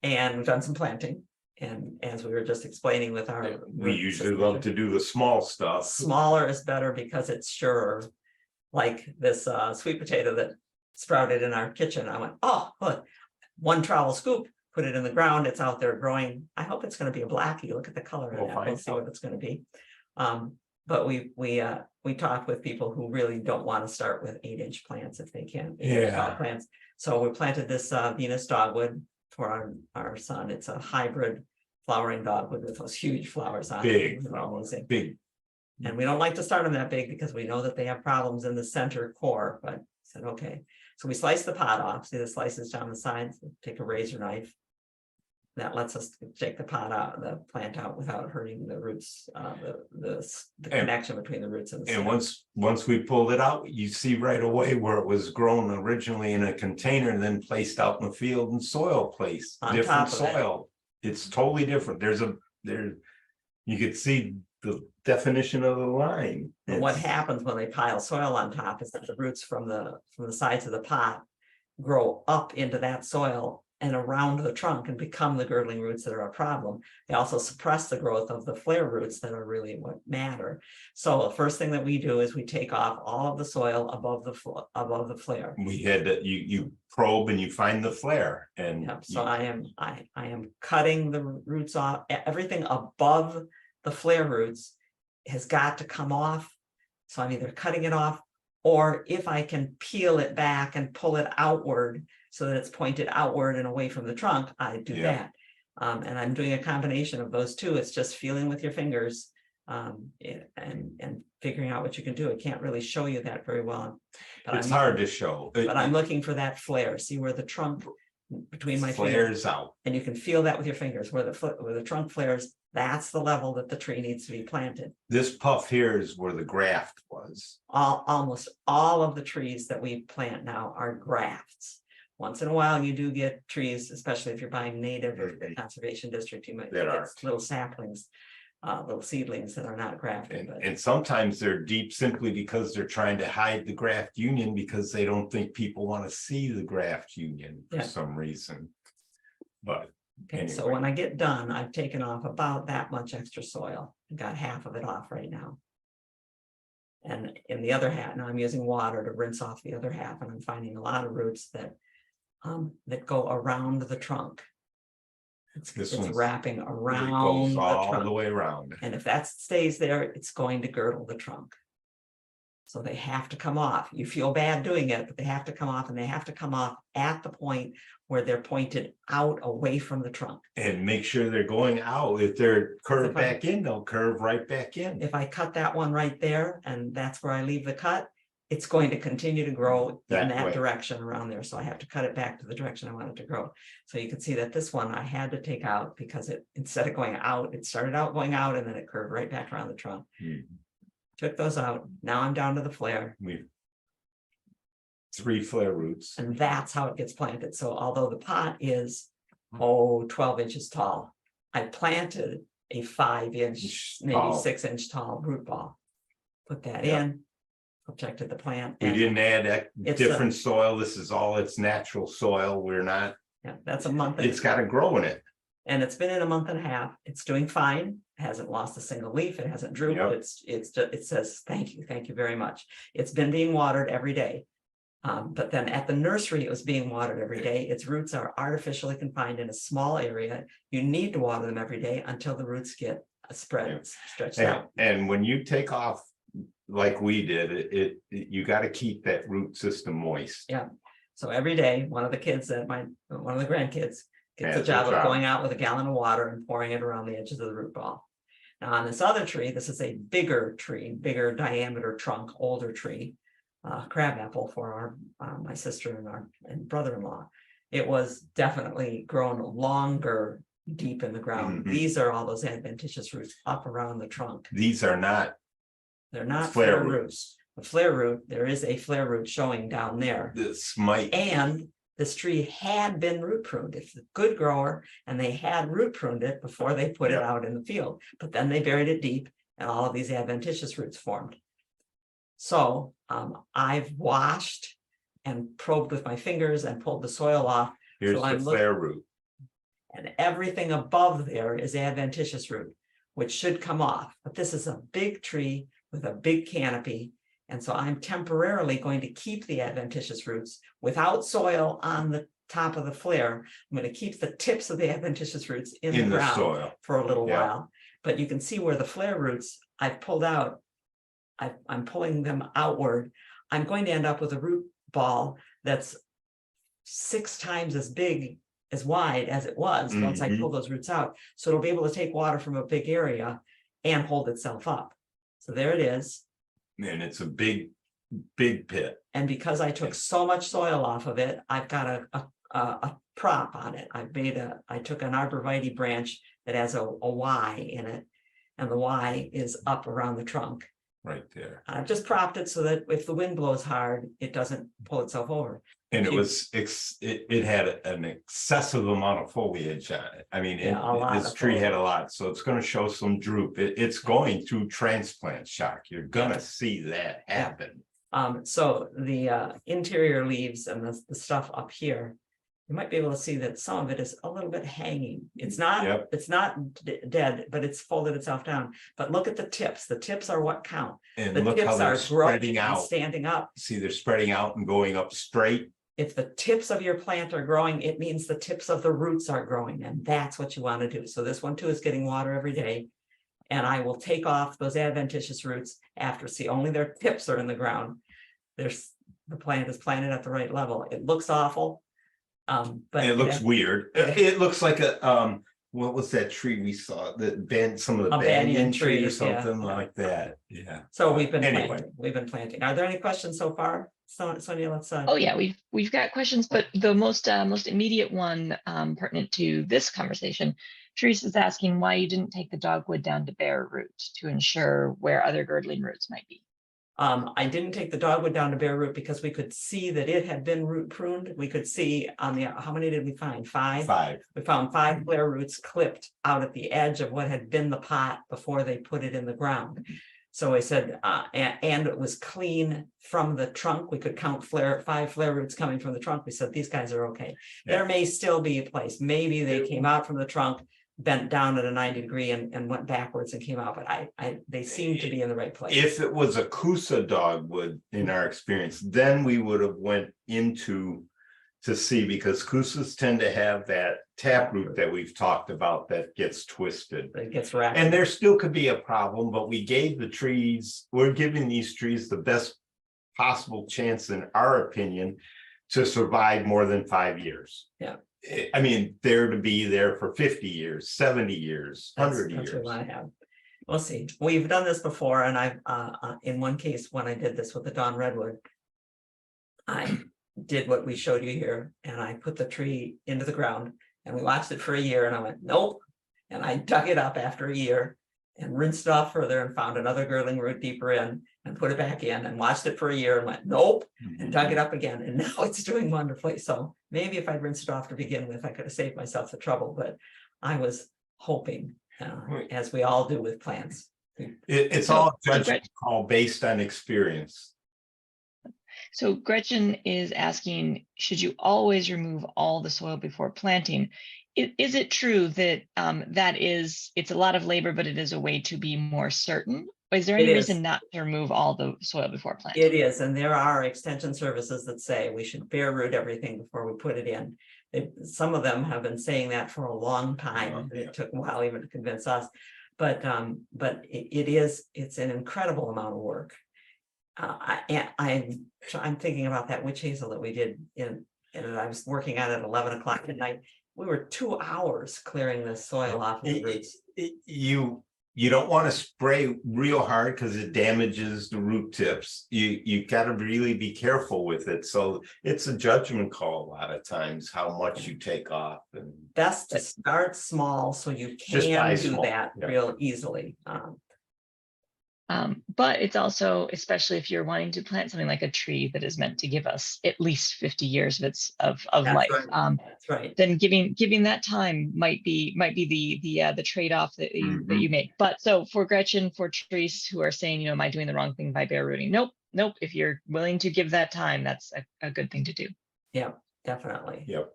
And we've done some planting. And as we were just explaining with our, We usually love to do the small stuff. smaller is better because it's surer. Like this sweet potato that sprouted in our kitchen. I went, oh, look, one trowel scoop, put it in the ground. It's out there growing. I hope it's going to be a blackie. Look at the color of that. We'll see what it's going to be. But we talked with people who really don't want to start with 8-inch plants if they can. 8-inch tall plants. So we planted this Venus dogwood for our son. It's a hybrid flowering dogwood with those huge flowers on it. Big, big. And we don't like to start them that big because we know that they have problems in the center core, but I said, okay. So we slice the pot off, see the slices down the sides, take a razor knife. That lets us take the pot out, the plant out without hurting the roots, the connection between the roots and the stem. And once we pulled it out, you see right away where it was grown originally in a container and then placed out in the field and soil placed. Different soil. It's totally different. You could see the definition of the line. And what happens when they pile soil on top is that the roots from the sides of the pot grow up into that soil and around the trunk and become the girdling roots that are a problem. They also suppress the growth of the flare roots that are really what matter. So the first thing that we do is we take off all of the soil above the flare. We had that you probe and you find the flare, and yep. So I am cutting the roots off. Everything above the flare roots has got to come off. So I'm either cutting it off, or if I can peel it back and pull it outward so that it's pointed outward and away from the trunk, I do that. And I'm doing a combination of those two. It's just feeling with your fingers and figuring out what you can do. I can't really show you that very well. But it's hard to show. But I'm looking for that flare. See where the trunk between my flares fingers out, and you can feel that with your fingers where the trunk flares. That's the level that the tree needs to be planted. This puff here is where the graft was. Almost all of the trees that we plant now are grafts. Once in a while, you do get trees, especially if you're buying native or conservation district, you might get little saplings, little seedlings that are not grafted. And sometimes they're deep simply because they're trying to hide the graft union because they don't think people want to see the graft union for some reason. But okay, anyway. So when I get done, I've taken off about that much extra soil. I got half of it off right now. And in the other half, now I'm using water to rinse off the other half, and I'm finding a lot of roots that go around the trunk. It's wrapping around all the way around. And if that stays there, it's going to girdle the trunk. So they have to come off. You feel bad doing it, but they have to come off, and they have to come off at the point where they're pointed out away from the trunk. And make sure they're going out. If they're curved back in, they'll curve right back in. If I cut that one right there, and that's where I leave the cut, it's going to continue to grow in that direction around there. So I have to cut it back to the direction I want it to grow. So you can see that this one I had to take out because instead of going out, it started out going out and then it curved right back around the trunk. Took those out. Now I'm down to the flare. 3 flare roots. And that's how it gets planted. So although the pot is 12 inches tall, I planted a 5-inch, maybe 6-inch tall root ball. Put that in. Protected the plant. We didn't add different soil. This is all its natural soil. We're not. Yeah, that's a month. It's got to grow in it. And it's been in a month and a half. It's doing fine. It hasn't lost a single leaf. It hasn't drooped. It says thank you very much. It's been being watered every day. But then at the nursery, it was being watered every day. Its roots are artificially confined in a small area. You need to water them every day until the roots get stretched out. And when you take off, like we did, you got to keep that root system moist. Yeah. So every day, one of the grandkids gets the job of going out with a gallon of water and pouring it around the edges of the root ball. Now on this other tree, this is a bigger tree, bigger diameter trunk, older tree, crabapple for my sister and brother-in-law. It was definitely grown longer deep in the ground. These are all those adventitious roots up around the trunk. These are not. They're not flare roots. The flare root, there is a flare root showing down there. And this tree had been root pruned. It's a good grower, and they had root pruned it before they put it out in the field. But then they buried it deep, and all of these adventitious roots formed. So I've washed and probed with my fingers and pulled the soil off. Here's the flare root. everything above there is adventitious root, which should come off. But this is a big tree with a big canopy. And so I'm temporarily going to keep the adventitious roots without soil on the top of the flare. I'm going to keep the tips of the adventitious roots in the ground soil for a little Yeah. while. But you can see where the flare roots I've pulled out. I'm pulling them outward. I'm going to end up with a root ball that's 6 times as big as wide as it was once I pull those roots out. So it'll be able to take water from a big area and hold itself up. So there it is. And it's a big pit. And because I took so much soil off of it, I've got a prop on it. I took an arborvitae branch that has a Y in it, and the Y is up around the trunk. Right there. I've just propped it so that if the wind blows hard, it doesn't pull itself over. And it had an excessive amount of foliage on it. I mean, this tree had a lot, so it's going to show some droop. It's going through transplant shock. You're going to see that happen. So the interior leaves and the stuff up here, you might be able to see that some of it is a little bit hanging. It's not, it's not dead, but it's folded itself down. But look at the tips. The tips are what count. And The look how tips they're are spreading growing and out. standing up. See, they're spreading out and going up straight. If the tips of your plant are growing, it means the tips of the roots are growing, and that's what you want to do. So this one too is getting water every day. And I will take off those adventitious roots after. See, only their tips are in the ground. The plant is planted at the right level. It looks awful. But it looks weird. It looks like a what was that tree we saw? Some of the banyan tree or something like that. Yeah. So we've been planting. Are there any questions so far? Sonia, let's Oh yeah, we've got questions, but the most immediate one pertinent to this conversation, Teresa's asking why you didn't take the dogwood down to bare root to ensure where other girdling roots might be. I didn't take the dogwood down to bare root because we could see that it had been root pruned. We could see on the, how many did we find? 5? 5. We found 5 flare roots clipped out at the edge of what had been the pot before they put it in the ground. So I said, and it was clean from the trunk. We could count 5 flare roots coming from the trunk. We said, these guys are okay. Yeah. There may still be a place. Maybe they came out from the trunk, bent down at a 90 degree and went backwards and came out, but they seem to be in the right place. If it was a Kusa dogwood, in our experience, then we would have went into to see, because Kusas tend to have that taproot that we've talked about that gets twisted. It gets wrapped. And there still could be a problem, but we gave the trees, we're giving these trees the best possible chance, in our opinion, to survive more than 5 years. Yeah. I mean, they're to be there for 50 years, 70 years, 100 years. That's what we want to have. We'll see. We've done this before, and I've in one case when I did this with the Dawn Redwood, I did what we showed you here, and I put the tree into the ground, and we watched it for a year, and I went, nope. And I dug it up after a year and rinsed it off further and found another girdling root deeper in and put it back in and watched it for a year and went, nope, and dug it up again. And now it's doing wonderfully. So maybe if I'd rinsed it off to begin with, I could have saved myself the trouble, but I was hoping, as we all do with plants. It's all judgment call based on experience. So Gretchen is asking, should you always remove all the soil before planting? Is it true that it's a lot of labor, but it is a way to be more certain? Is there any reason not to remove all the soil before planting? It is, and there are extension services that say we should bare root everything before we put it in. Some of them have been saying that for a long time. It took a while even to convince us, but it's an incredible amount of work. I'm thinking about that witch hazel that we did and I was working on it at 11 o'clock at night. We were 2 hours clearing the soil off of the roots. You don't want to spray real hard because it damages the root tips. You got to really be careful with it. So it's a judgment call a lot of times how much you take off. And best to start small so you can do that real easily. But it's also, especially if you're wanting to plant something like a tree that is meant to give us at least 50 years of life. Right. That's right. Then giving that time might be the trade-off that you make. But so for Gretchen, for trees who are saying, am I doing the wrong thing by bare rooting? Nope. If you're willing to give that time, that's a good thing to do. Yeah, definitely. Yep.